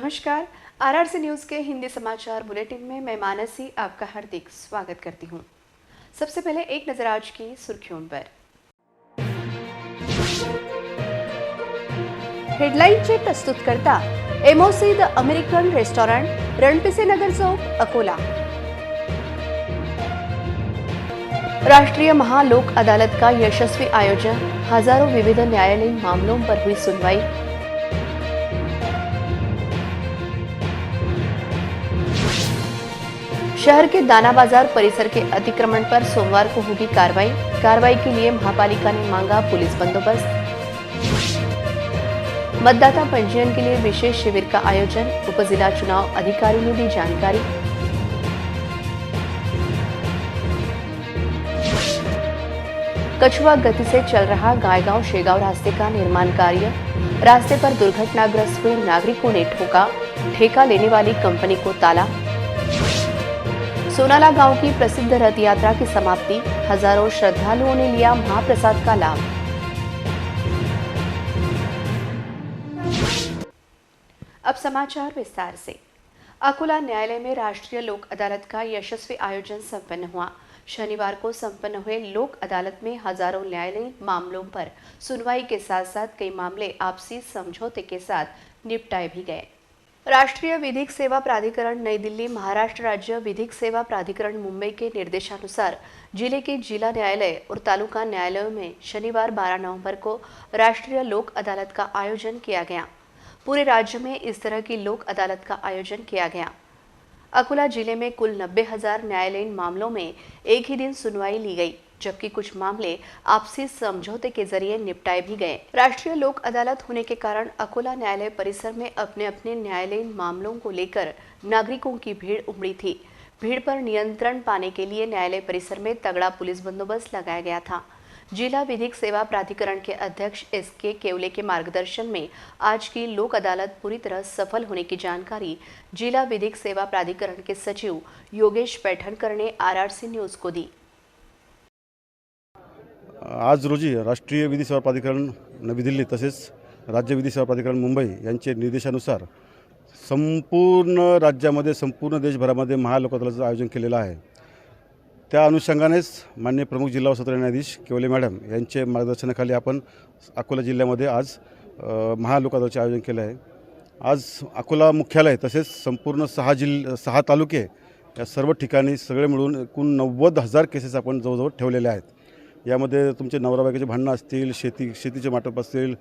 नमस्कार। RRC news के हिंदी समाचार बुलेटिन में मैं मानसी आपका हार्दिक स्वागत करती हूं। सबसे पहले एक नजर आज की सुर्खियों पर। हेडलाईनचे प्रस्तुतकर्ता MOC the American restaurant, Ranpise Nagar Chowk, Akola. राष्ट्रीय महालोक अदालत का यशस्वी आयोजन, हजारों विविध न्यायालयीन मामलों पर हुई सुनवाई। शहर के दाना बाजार परिसर के अतिक्रमण पर सोमवार को होगी कार्रवाई के लिए महापालिका ने मांगा पुलिस बंदोबस्त। मतदाता पंजीयन के लिए विशेष शिविर का आयोजन, उपजिला चुनाव अधिकारी ने दी जानकारी। कछुआ गति से चल रहा गायगांव शेगांव रास्ते का निर्माण कार्य, रास्ते पर दुर्घटनाग्रस्त हुए नागरिकों ने ठेका लेने वाली कंपनी को ताला। सोनाला गांव की प्रसिद्ध रथ यात्रा की समाप्ति, हजारों श्रद्धालुओं ने लिया महाप्रसाद का लाभ। अब समाचार विस्तार से। अकोला न्यायालय में राष्ट्रीय लोक अदालत का यशस्वी आयोजन संपन्न हुआ। शनिवार को संपन्न हुए लोक अदालत में हजारों न्यायालयीन मामलों पर सुनवाई के साथ साथ कई मामले आपसी समझौते के साथ निपटाए भी गए। राष्ट्रीय विधिक सेवा प्राधिकरण नई दिल्ली, महाराष्ट्र राज्य विधिक सेवा प्राधिकरण मुंबई के निर्देशानुसार जिले के जिला न्यायालय और तालुका न्यायालयों में शनिवार 12 नवंबर को राष्ट्रीय लोक अदालत का आयोजन किया गया। पूरे राज्य में इस तरह की लोक अदालत का आयोजन किया गया। अकोला जिले में कुल 90,000 न्यायालयीन मामलों में एक ही दिन सुनवाई ली गई, जबकि कुछ मामले आपसी समझौते के जरिए निपटाए भी गए। राष्ट्रीय लोक अदालत होने के कारण अकोला न्यायालय परिसर में अपने अपने न्यायालयीन मामलों को लेकर नागरिकों की भीड़ उमड़ी थी। भीड़ पर नियंत्रण पाने के लिए न्यायालय परिसर में तगड़ा पुलिस बंदोबस्त लगाया गया था। जिला विधिक सेवा प्राधिकरण के अध्यक्ष एसके केवले के मार्गदर्शन में आज की लोक अदालत पूरी तरह सफल होने की जानकारी जिला विधिक सेवा प्राधिकरण के सचिव योगेश पैठणकर ने आरआरसी न्यूज को दी। आज रोजी राष्ट्रीय विधी सेवा प्राधिकरण नवी दिल्ली तसेच राज्य विधी सेवा प्राधिकरण मुंबई यांचे निर्देशानुसार संपूर्ण राज्यामध्ये संपूर्ण देशभरामध्ये महालोक अदालतीचं आयोजन केलेलं आहे। त्या अनुषंगानेच माननीय प्रमुख जिल्हा व सत्र न्यायाधीश केवले मॅडम यांचे मार्गदर्शनाखाली आपण अकोला जिल्ह्यामध्ये आज महालोक अदालतीचे आयोजन केले आहे। आज अकोला मुख्यालय तसेच संपूर्ण 6 तालुके या सर्व ठिकाणी सगळे मिळून एकूण 90,000 केसेस आपण जवळजवळ ठेवलेले आहेत। यामध्ये तुमचे नवरा बायकोचे भांडणं असतील, शेतीचे वाटप असतील,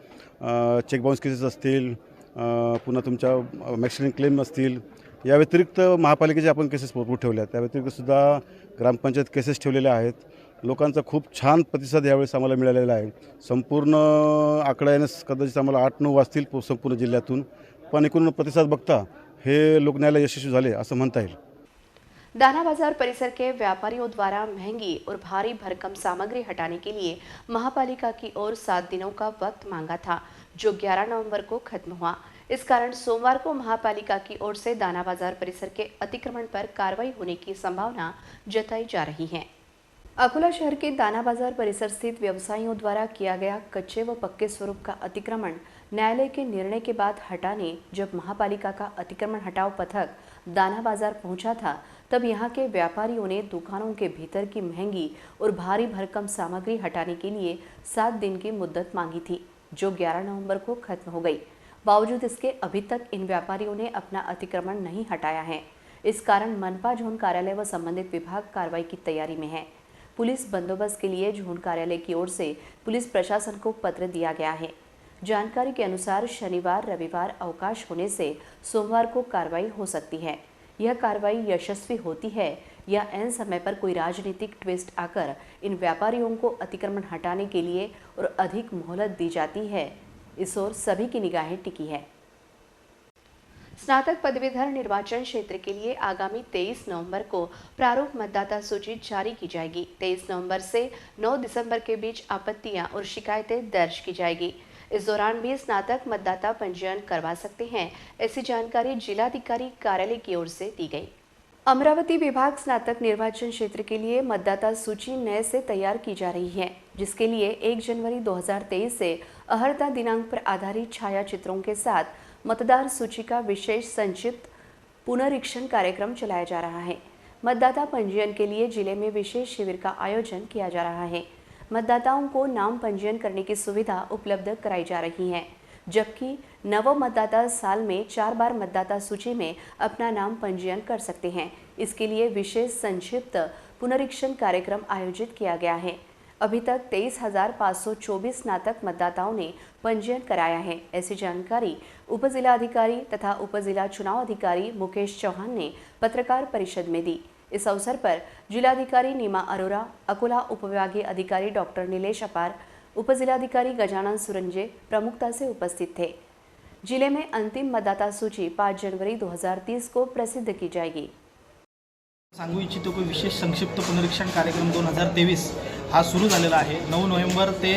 चेक बाउन्स केसेस असतील, पुन्हा तुमच्या मॅक्सिडंट क्लेम असतील, या व्यतिरिक्त महापालिकेचे आपण केसेस भरपूर ठेवले आहेत। त्या व्यतिरिक्त सुद्धा ग्रामपंचायत केसेस ठेवलेले आहेत। लोकांचा खूप छान प्रतिसाद यावेळेस आम्हाला मिळालेला आहे। संपूर्ण आकड्याने कदाचित आम्हाला 8-9 वाजतील संपूर्ण जिल्ह्यातून, पण एकूण प्रतिसाद बघता हे लोक न्यायालय यशस्वी झाले असं म्हणता येईल। दाना बाजार परिसर के व्यापारियों द्वारा महंगी और भारी भरकम सामग्री हटाने के लिए महापालिका की ओर 7 दिनों का वक्त मांगा था, जो 11 नवंबर को खत्म हुआ। इस कारण सोमवार को महापालिका की ओर से दाना बाजार परिसर के अतिक्रमण पर कार्रवाई होने की संभावना जताई जा रही है। अकोला शहर के दाना बाजार परिसर स्थित व्यवसायियों द्वारा किया गया कच्चे व पक्के स्वरूप का अतिक्रमण न्यायालय के निर्णय के बाद हटाने जब महापालिका का अतिक्रमण हटाओ पथक दाना बाजार पहुंचा था, तब यहाँ के व्यापारियों ने दुकानों के भीतर की महंगी और भारी भरकम सामग्री हटाने के लिए 7 दिन की मुद्दत मांगी थी, जो 11 नवंबर को खत्म हो गई। बावजूद इसके अभी तक इन व्यापारियों ने अपना अतिक्रमण नहीं हटाया है। इस कारण मनपा जोन कार्यालय व संबंधित विभाग कार्रवाई की तैयारी में है। पुलिस बंदोबस्त के लिए जोन कार्यालय की ओर से पुलिस प्रशासन को पत्र दिया गया है। जानकारी के अनुसार शनिवार रविवार अवकाश होने से सोमवार को कार्रवाई हो सकती है। यह कार्रवाई यशस्वी होती है या ऐन समय पर कोई राजनीतिक ट्विस्ट आकर इन व्यापारियों को अतिक्रमण हटाने के लिए और अधिक मोहलत दी जाती है, इस ओर सभी की निगाहें टिकी है। स्नातक पदवीधर निर्वाचन क्षेत्र के लिए आगामी 23 नवंबर को प्रारूप मतदाता सूची जारी की जाएगी। 23 नवंबर से 9 दिसंबर के बीच आपत्तियां और शिकायतें दर्ज की जाएगी। इस दौरान भी स्नातक मतदाता पंजीयन करवा सकते हैं, ऐसी जानकारी जिलाधिकारी कार्यालय की ओर से दी गई। अमरावती विभाग स्नातक निर्वाचन क्षेत्र के लिए मतदाता सूची नए से तैयार की जा रही है, जिसके लिए 1 जनवरी 2023 से अहर्ता दिनांक पर आधारित छाया चित्रों के साथ मतदार सूची का विशेष संक्षिप्त पुनरीक्षण कार्यक्रम चलाया जा रहा है। मतदाता पंजीयन के लिए जिले में विशेष शिविर का आयोजन किया जा रहा है। मतदाताओं को नाम पंजीयन करने की सुविधा उपलब्ध कराई जा रही है, जबकि नव मतदाता साल में 4 बार मतदाता सूची में अपना नाम पंजीयन कर सकते हैं। इसके लिए विशेष संक्षिप्त पुनरीक्षण कार्यक्रम आयोजित किया गया है। अभी तक 23,524 स्नातक मतदाताओं ने पंजीयन कराया है। ऐसी जानकारी उप जिलाधिकारी तथा उप जिला चुनाव अधिकारी मुकेश चौहान ने पत्रकार परिषद में दी। इस अवसर पर जिलाधिकारी नीमा अरोरा, अकोला उपविभागीय अधिकारी डॉक्टर नीलेश अपार, उप जिलाधिकारी गजानन सुरंजे प्रमुखता से उपस्थित थे। जिले में अंतिम मतदाता सूची 5 जनवरी 2030 को प्रसिद्ध की जाएगी। सांगू इच्छितो की विशेष संक्षिप्त पुनरीक्षण कार्यक्रम 2023 हा सुरू झालेला आहे। 9 नोव्हेंबर ते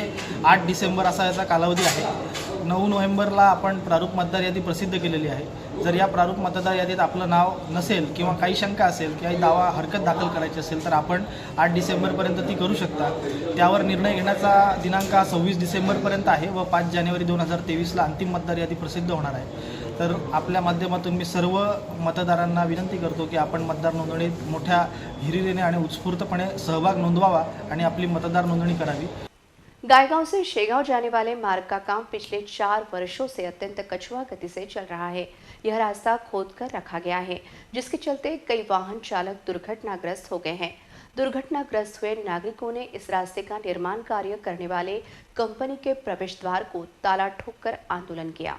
8 डिसेंबर असा याचा कालावधी आहे। 9 नोव्हेंबरला आपण प्रारूप मतदार यादी प्रसिद्ध केलेली आहे। जर या प्रारूप मतदार यादीत आपलं नाव नसेल किंवा काही शंका असेल किंवा दावा हरकत दाखल करायची असेल तर आपण 8 डिसेंबरपर्यंत ती करू शकता। त्यावर निर्णय घेण्याचा दिनांक 26 डिसेंबरपर्यंत आहे व 5 जानेवारी 2023ला अंतिम मतदार यादी प्रसिद्ध होणार आहे। तर आपल्या माध्यमातून मी सर्व मतदारांना विनंती करतो की आपण मतदार नोंदणीत मोठ्या हिरिरीने आणि उत्स्फूर्तपणे सहभाग नोंदवावा आणि आपली मतदार नोंदणी करावी। गायगांव से शेगांव जाने वाले मार्ग का काम पिछले 4 वर्षों से अत्यंत कछुआ गति से चल रहा है। यह रास्ता खोदकर रखा गया है, जिसके चलते कई वाहन चालक दुर्घटनाग्रस्त हो गए हैं। दुर्घटनाग्रस्त हुए नागरिकों ने इस रास्ते का निर्माण कार्य करने वाले कंपनी के प्रवेश द्वार को ताला ठोककर आंदोलन किया।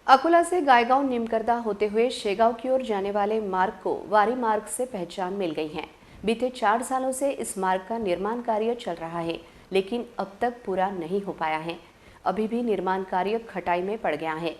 अकोला से गायगांव निमकरदा होते हुए शेगांव की ओर जाने वाले मार्ग को वारी मार्ग से पहचान मिल गई है। बीते 4 सालों से इस मार्ग का निर्माण कार्य चल रहा है, लेकिन अब तक पूरा नहीं हो पाया है। अभी भी निर्माण कार्य खटाई में पड़ गया है।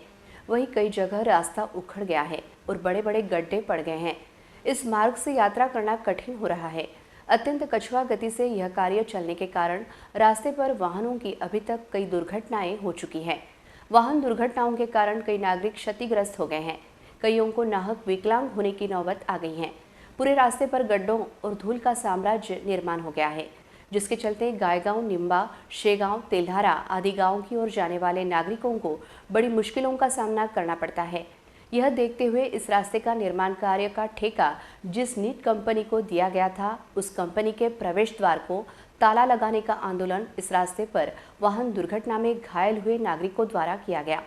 वहीं कई जगह रास्ता उखड़ गया है और बड़े बड़े गड्ढे पड़ गए हैं। इस मार्ग से यात्रा करना कठिन हो रहा है। अत्यंत कछुआ गति से यह कार्य चलने के कारण रास्ते पर वाहनों की अभी तक कई दुर्घटनाएं हो चुकी हैं। वाहन दुर्घटनाओं के कारण कई नागरिक क्षतिग्रस्त हो गए हैं। कईयों को नाहक विकलांग होने की नौबत आ गई है। पूरे रास्ते पर गड्ढों और धूल का साम्राज्य निर्माण हो गया है, जिसके चलते गायगांव, निम्बा, शेगांव, तेल्हारा आदि गांव की ओर जाने वाले नागरिकों को बड़ी मुश्किलों का सामना करना पड़ता है। यह देखते हुए इस रास्ते का निर्माण कार्य का ठेका जिस नीट कंपनी को दिया गया था, उस कंपनी के प्रवेश द्वार को ताला लगाने का आंदोलन इस रास्ते पर वाहन दुर्घटना में घायल हुए नागरिकों द्वारा किया गया।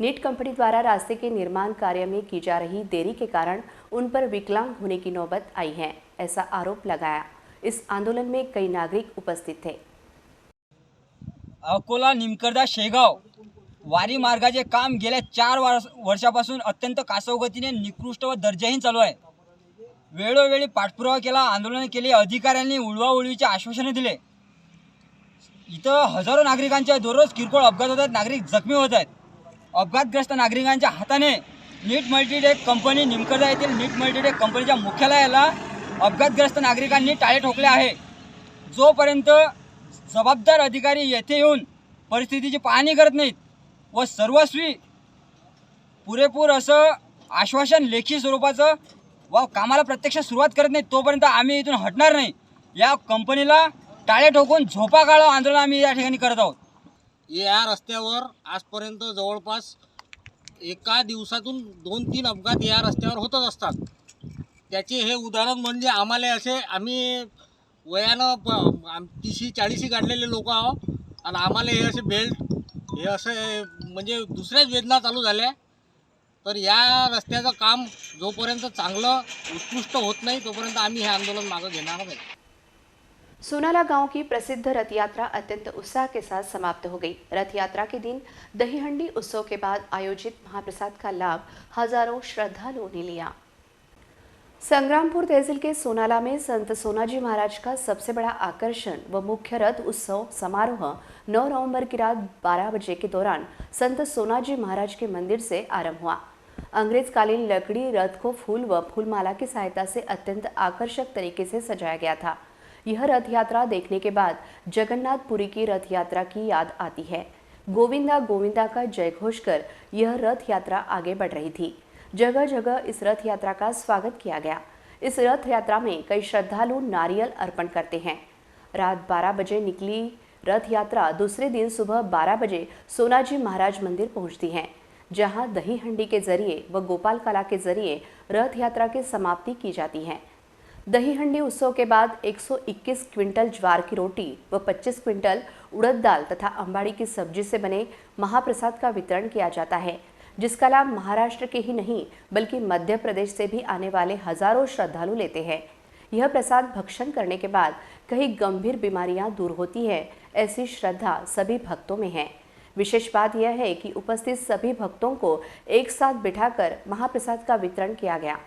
नीट कंपनी द्वारा रास्ते के निर्माण कार्य में की जा रही देरी के कारण उन पर विकलांग होने की नौबत आई है, ऐसा आरोप लगाया। इस आंदोलन में कई नागरिक उपस्थित थे। अकोला निमकरदा शेगाव वारी मार्गाचे काम गेल्या 4 वर्षापासून अत्यंत कासवगतीने निकृष्ट व दर्जाहीन चालू आहे। वेळोवेळी पाठपुरावा केला, आंदोलन केले, अधिकाऱ्यांनी उडवाउडवीचे आश्वासने दिले। इथं हजारो नागरिकांच्या दररोज किरकोळ अपघात होत आहेत, नागरिक जखमी होत आहेत। अपघातग्रस्त नागरिकांच्या हाताने नीट मल्टीटेक कंपनी निमकरदा येथील नीट मल्टीटेक कंपनीच्या मुख्यालयाला अपघातग्रस्त नागरिकांनी टाळे ठोकले आहे। जोपर्यंत जबाबदार अधिकारी येथे येऊन परिस्थितीची पाहणी करत नाहीत व सर्वस्वी पुरेपूर असं आश्वासन लेखी स्वरूपाचं व कामाला प्रत्यक्ष सुरुवात करत नाही, तोपर्यंत आम्ही इथून हटणार नाही। या कंपनीला टाळे ठोकून झोपा काढो आंदोलन आम्ही या ठिकाणी करत आहोत। या रस्त्यावर आजपर्यंत जवळपास एका दिवसातून 2-3 अपघात या रस्त्यावर होतच असतात। त्याचे हे उदाहरण म्हणजे आम्हाला असे आम्ही वयानं 30-40 गाडलेले लोक आहोत आणि आम्हाला हे असे बेल्ट हे असे म्हणजे दुसऱ्याच वेदना चालू झाल्या। तर या रस्त्याचं काम जोपर्यंत चांगलं उत्कृष्ट होत नाही तोपर्यंत आम्ही हे आंदोलन मागे घेणार नाही। सोनाला गांव की प्रसिद्ध रथ यात्रा अत्यंत उत्साह के साथ समाप्त हो गई। रथ यात्रा के दिन दही हंडी उत्सव के बाद आयोजित महाप्रसाद का लाभ हजारों श्रद्धालुओं ने लिया। संग्रामपुर तहसील के सोनाला में संत सोनाजी महाराज का सबसे बड़ा आकर्षण व मुख्य रथ उत्सव समारोह 9 नवंबर की रात 12 बजे के दौरान संत सोनाजी महाराज के मंदिर से आरंभ हुआ। अंग्रेजकालीन लकड़ी रथ को फूल व फूलमाला की सहायता से अत्यंत आकर्षक तरीके से सजाया गया था। यह रथ यात्रा देखने के बाद जगन्नाथपुरी की रथ यात्रा की याद आती है। गोविंदा गोविंदा का जयघोष कर यह रथ यात्रा आगे बढ़ रही थी। जगह जगह इस रथ यात्रा का स्वागत किया गया। इस रथ यात्रा में कई श्रद्धालु नारियल अर्पण करते हैं। रात 12 बजे निकली रथ यात्रा दूसरे दिन सुबह 12 बजे सोनाजी महाराज मंदिर पहुंचती है। जहां दही हंडी के जरिए व गोपाल कला के जरिए रथ यात्रा की समाप्ति की जाती है। दही हंडी उत्सव के बाद 121 क्विंटल ज्वार की रोटी व 25 क्विंटल उड़द दाल तथा अंबाड़ी की सब्जी से बने महाप्रसाद का वितरण किया जाता है, जिसका लाभ महाराष्ट्र के ही नहीं बल्कि मध्य प्रदेश से भी आने वाले हजारों श्रद्धालु लेते हैं। यह प्रसाद भक्षण करने के बाद कई गंभीर बीमारियां दूर होती है, ऐसी श्रद्धा सभी भक्तों में है। विशेष बात यह है कि उपस्थित सभी भक्तों को एक साथ बिठाकर महाप्रसाद का वितरण किया गया।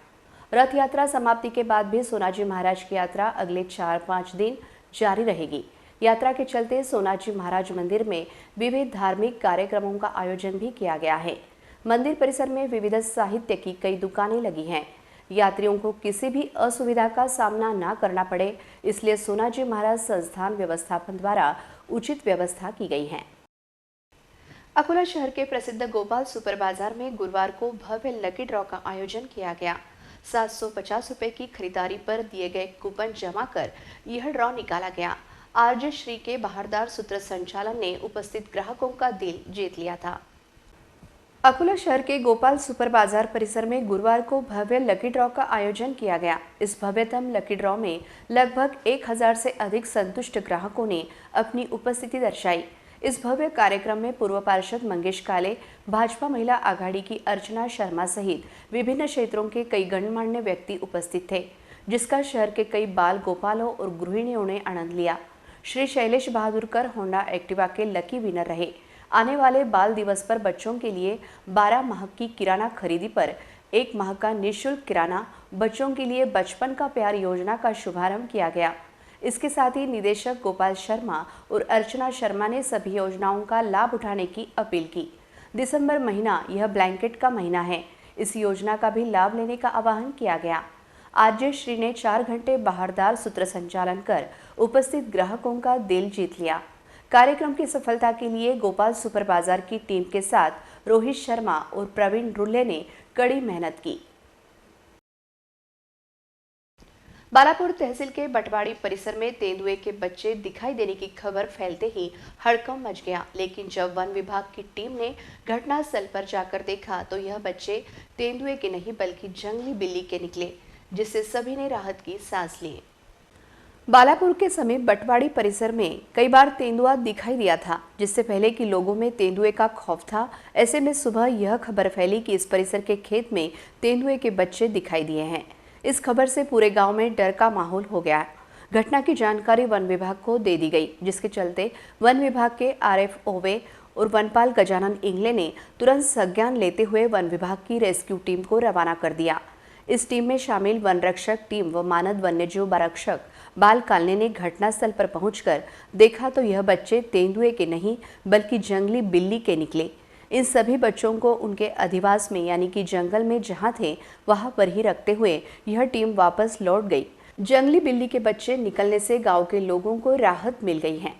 रथ यात्रा समाप्ति के बाद भी सोनाजी महाराज की यात्रा अगले 4-5 दिन जारी रहेगी। यात्रा के चलते सोनाजी महाराज मंदिर में विविध धार्मिक कार्यक्रमों का आयोजन भी किया गया है। मंदिर परिसर में विविध साहित्य की कई दुकानें लगी हैं। यात्रियों को किसी भी असुविधा का सामना न करना पड़े, इसलिए सोनाजी महाराज संस्थान व्यवस्थापन द्वारा उचित व्यवस्था की गई है। अकोला शहर के प्रसिद्ध गोपाल सुपर बाजार में गुरुवार को भव्य लकी ड्रॉ का आयोजन किया गया। 750 रुपए की खरीदारी पर दिए गए कूपन जमा कर यह ड्रॉ निकाला गया। आरजे श्री के बहारदार सूत्र संचालन ने उपस्थित ग्राहकों का दिल जीत लिया था। अकोला शहर के गोपाल सुपर बाजार परिसर में गुरुवार को भव्य लकी ड्रॉ का आयोजन किया गया। इस भव्यतम लकी ड्रॉ में लगभग 1000 से अधिक संतुष्ट ग्राहकों ने अपनी उपस्थिति दर्शाई। इस भव्य कार्यक्रम में पूर्व पार्षद मंगेश काले, भाजपा महिला आघाड़ी की अर्चना शर्मा सहित विभिन्न क्षेत्रों के कई गणमान्य व्यक्ति उपस्थित थे, जिसका शहर के कई बाल गोपालों और गृहिणियों ने आनंद लिया। श्री शैलेश बहादुरकर होंडा एक्टिवा के लकी विनर रहे। आने वाले बाल दिवस पर बच्चों के लिए 12 माह की किराना खरीदी पर 1 माह का निःशुल्क किराना, बच्चों के लिए बचपन का प्यार योजना का शुभारंभ किया गया। इसके साथ ही निदेशक गोपाल शर्मा और अर्चना शर्मा ने सभी योजनाओं का लाभ उठाने की अपील की। दिसंबर महीना यह ब्लैंकेट का महीना है, इस योजना का भी लाभ लेने का आह्वान किया गया। आरजे श्री ने 4 घंटे बहारदार सूत्र संचालन कर उपस्थित ग्राहकों का दिल जीत लिया। कार्यक्रम की सफलता के लिए गोपाल सुपर बाजार की टीम के साथ रोहित शर्मा और प्रवीण रुल्ले ने कड़ी मेहनत की। बालापुर तहसील के बटवाड़ी परिसर में तेंदुए के बच्चे दिखाई देने की खबर फैलते ही हड़कंप मच गया, लेकिन जब वन विभाग की टीम ने घटनास्थल पर जाकर देखा तो यह बच्चे तेंदुए के नहीं बल्कि जंगली बिल्ली के निकले, जिससे सभी ने राहत की सांस ली। बालापुर के समीप बटवाड़ी परिसर में कई बार तेंदुआ दिखाई दिया था, जिससे पहले कि लोगों में तेंदुए का खौफ था। ऐसे में सुबह यह खबर फैली कि इस परिसर के खेत में तेंदुए के बच्चे दिखाई दिए हैं। इस खबर से पूरे गांव में डर का माहौल हो गया। घटना की जानकारी वन विभाग को दे दी गई, जिसके चलते वन विभाग के RFOवे और वनपाल गजानन इंगले ने तुरंत संज्ञान लेते हुए वन विभाग की रेस्क्यू टीम को रवाना कर दिया। इस टीम में शामिल वन रक्षक टीम व मानद वन्यजीव रक्षक बाल कालने ने घटनास्थल पर पहुंचकर देखा तो यह बच्चे तेंदुए के नहीं बल्कि जंगली बिल्ली के निकले। इन सभी बच्चों को उनके अधिवास में यानी कि जंगल में जहां थे वहां पर ही रखते हुए यह टीम वापस लौट गई। जंगली बिल्ली के बच्चे निकलने से गांव के लोगों को राहत मिल गई है।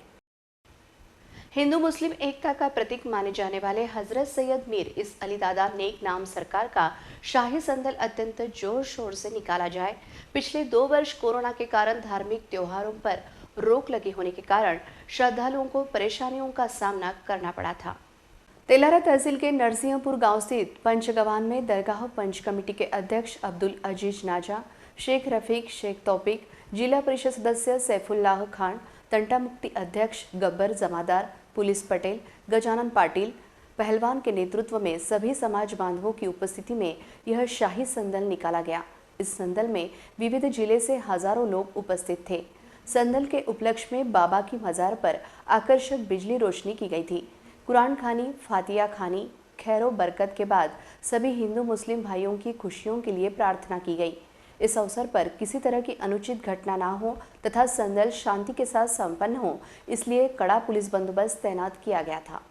हिंदू मुस्लिम एकता का प्रतीक माने जाने वाले हजरत सैयद मीर इस अली दादा नेक नाम सरकार का शाही संदल अत्यंत जोर शोर से निकाला जाए। पिछले 2 वर्ष कोरोना के कारण धार्मिक त्योहारों पर रोक लगे होने के कारण श्रद्धालुओं को परेशानियों का सामना करना पड़ा था। तेलारा तहसील के नरसिंहपुर गांव स्थित पंचगवान में दरगाह पंच कमेटी के अध्यक्ष अब्दुल अजीज नाजा, शेख रफीक, शेख तौफीक, जिला परिषद सदस्य सैफुल्लाह खान, तंटा मुक्ति अध्यक्ष गब्बर जमादार, पुलिस पटेल, गजानन पाटिल पहलवान के नेतृत्व में सभी समाज बांधवों की उपस्थिति में यह शाही संदल निकाला गया। इस संदल में विविध जिले से हजारों लोग उपस्थित थे। संदल के उपलक्ष्य में बाबा की मजार पर आकर्षक बिजली रोशनी की गई थी। कुरान खानी, फातिया खानी, खैरो बरकत के बाद सभी हिंदू मुस्लिम भाइयों की खुशियों के लिए प्रार्थना की गई। इस अवसर पर किसी तरह की अनुचित घटना ना हो तथा संदल शांति के साथ संपन्न हो, इसलिए कड़ा पुलिस बंदोबस्त तैनात किया गया था।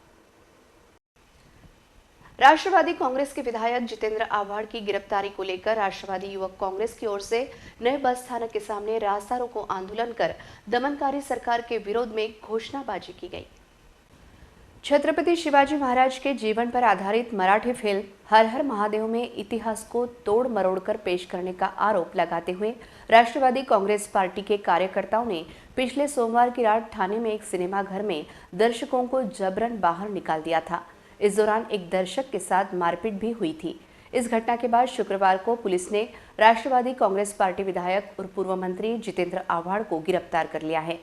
राष्ट्रवादी कांग्रेस के विधायक जितेंद्र आव्हाड की गिरफ्तारी को लेकर राष्ट्रवादी युवक कांग्रेस की ओर से नए बस स्थानक के सामने रास्ता रोको आंदोलन कर दमनकारी सरकार के विरोध में घोषणाबाजी की गई। छत्रपति शिवाजी महाराज के जीवन पर आधारित मराठी फिल्म हर हर महादेव में इतिहास को तोड़ मरोड़कर पेश करने का आरोप लगाते हुए राष्ट्रवादी कांग्रेस पार्टी के कार्यकर्ताओं ने पिछले सोमवार की रात ठाणे में एक सिनेमा घर में दर्शकों को जबरन बाहर निकाल दिया था। इस दौरान एक दर्शक के साथ मारपीट भी हुई थी। इस घटना के बाद शुक्रवार को पुलिस ने राष्ट्रवादी कांग्रेस पार्टी विधायक और पूर्व मंत्री जितेंद्र आव्हाड को गिरफ्तार कर लिया है।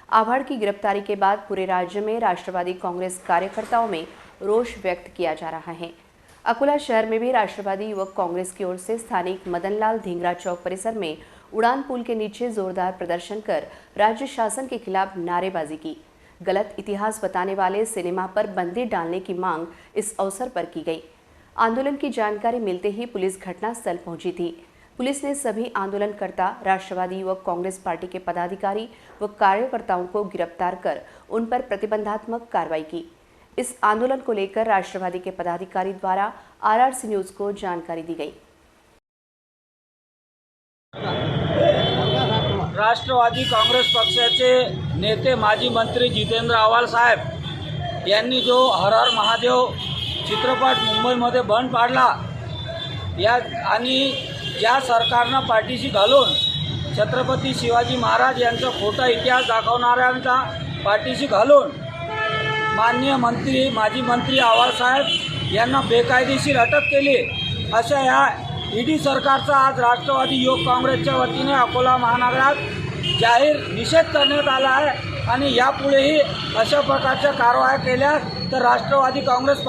आव्हाड की गिरफ्तारी के बाद पूरे राज्य में राष्ट्रवादी कांग्रेस कार्यकर्ताओं में रोष व्यक्त किया जा रहा है। अकोला शहर में भी राष्ट्रवादी युवक कांग्रेस की ओर से स्थानिक मदनलाल धिंगरा चौक परिसर में उड़ान पुल के नीचे जोरदार प्रदर्शन कर राज्य शासन के खिलाफ नारेबाजी की। गलत इतिहास बताने वाले सिनेमा पर बंदी डालने की मांग इस अवसर पर की गई। आंदोलन की जानकारी मिलते ही पुलिस घटनास्थल पहुंची थी। पुलिस ने सभी आंदोलनकर्ता, राष्ट्रवादी युवक कांग्रेस पार्टी के पदाधिकारी व कार्यकर्ताओं को गिरफ्तार कर उन पर प्रतिबंधात्मक कार्रवाई की। इस आंदोलन को लेकर राष्ट्रवादी के पदाधिकारी द्वारा RRC न्यूज को जानकारी दी गई। राष्ट्रवादी काँग्रेस पक्षाचे नेते माजी मंत्री जितेंद्र आव्हाड साहेब यांनी जो हर हर महादेव चित्रपट मुंबईमध्ये बंद पाडला या आणि ज्या सरकारनं पाठीशी घालून छत्रपती शिवाजी महाराज यांचा खोटा इतिहास दाखवणाऱ्यांचा पाठीशी घालून माननीय मंत्री माजी मंत्री आव्हाड साहेब यांना बेकायदेशीर अटक केली अशा या ईडी सरकारचा आज राष्ट्रवादी युवक काँग्रेसच्या वतीने अकोला महानगरात जाहीर निषेध करण्यात आला आहे आणि यापुढेही अशा प्रकारच्या कारवाया केल्या तर राष्ट्रवादी काँग्रेस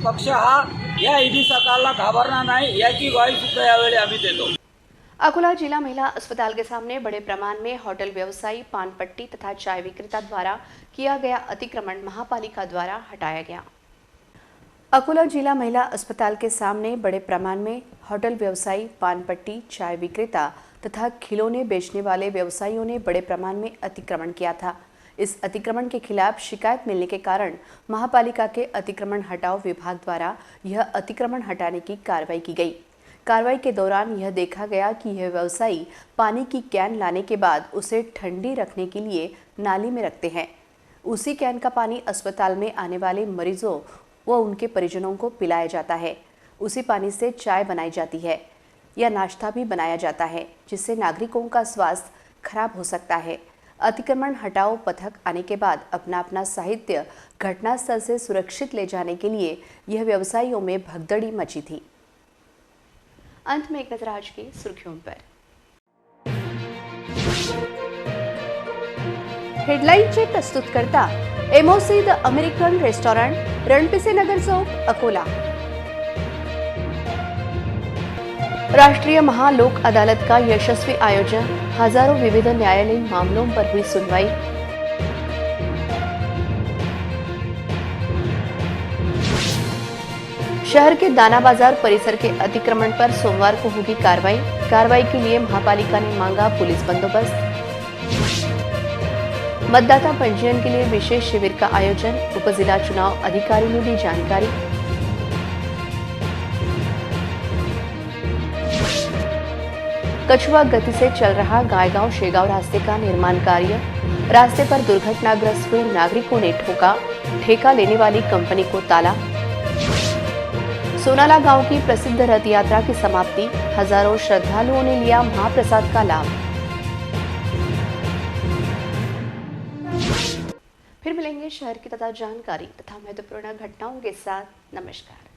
पक्ष हा या ईडी सरकारला घाबरणार नहीं, याची ग्वाही सुद्धा यावेळी आम्ही देतो। अकोला जिला महिला अस्पताल के सामने बड़े प्रमाण में होटल व्यवसायी, पान पट्टी तथा चाय विक्रेता द्वारा किया गया अतिक्रमण महापालिका द्वारा हटाया गया। अकोला जिला महिला अस्पताल के सामने बड़े प्रमाण में होटल व्यवसायी, पान पट्टी, चाय विक्रेता तथा खिलौने बेचने वाले व्यवसायियों ने बड़े प्रमाण में अतिक्रमण किया था। इस अतिक्रमण के खिलाफ शिकायत मिलने के कारण महापालिका के अतिक्रमण हटाओ विभाग द्वारा यह अतिक्रमण हटाने की कार्रवाई की गई। कार्रवाई के दौरान यह देखा गया कि यह व्यवसायी पानी की कैन लाने के बाद उसे ठंडी रखने के लिए नाली में रखते हैं। उसी कैन का पानी अस्पताल में आने वाले मरीजों व उनके परिजनों को पिलाया जाता है। उसी पानी से चाय बनाई जाती है या नाश्ता भी बनाया जाता है, जिससे नागरिकों का स्वास्थ्य खराब हो सकता है। अतिक्रमण हटाओ पथक आने के बाद अपना अपना साहित्य घटनास्थल से सुरक्षित ले जाने के लिए यह व्यवसायियों में भगदड़ी मची थी। अंत में एक नजर आज की सुर्खियों पर। हेडलाइनचे प्रस्तुतकर्ता MOC the American restaurant, Ranpise Nagar Chowk, Akola. राष्ट्रीय महालोक अदालत का यशस्वी आयोजन, हजारों विविध न्यायालयीन मामलों पर हुई सुनवाई। शहर के दाना बाजार परिसर के अतिक्रमण पर सोमवार को होगी कार्रवाई। कार्रवाई के लिए महापालिका ने मांगा पुलिस बंदोबस्त। मतदाता पंजीयन के लिए विशेष शिविर का आयोजन, उपजिला चुनाव अधिकारी ने दी जानकारी। कछुआ गति से चल रहा गायगांव शेगांव रास्ते का निर्माण कार्य। रास्ते पर दुर्घटनाग्रस्त हुए नागरिकों ने ठोका, ठेका लेने वाली कंपनी को ताला। सोनाला गांव की प्रसिद्ध रथ यात्रा की समाप्ति, हजारों श्रद्धालुओं ने लिया महाप्रसाद का लाभ। फिर मिलेंगे शहर की ताजा जानकारी तथा महत्वपूर्ण घटनाओं के साथ। नमस्कार।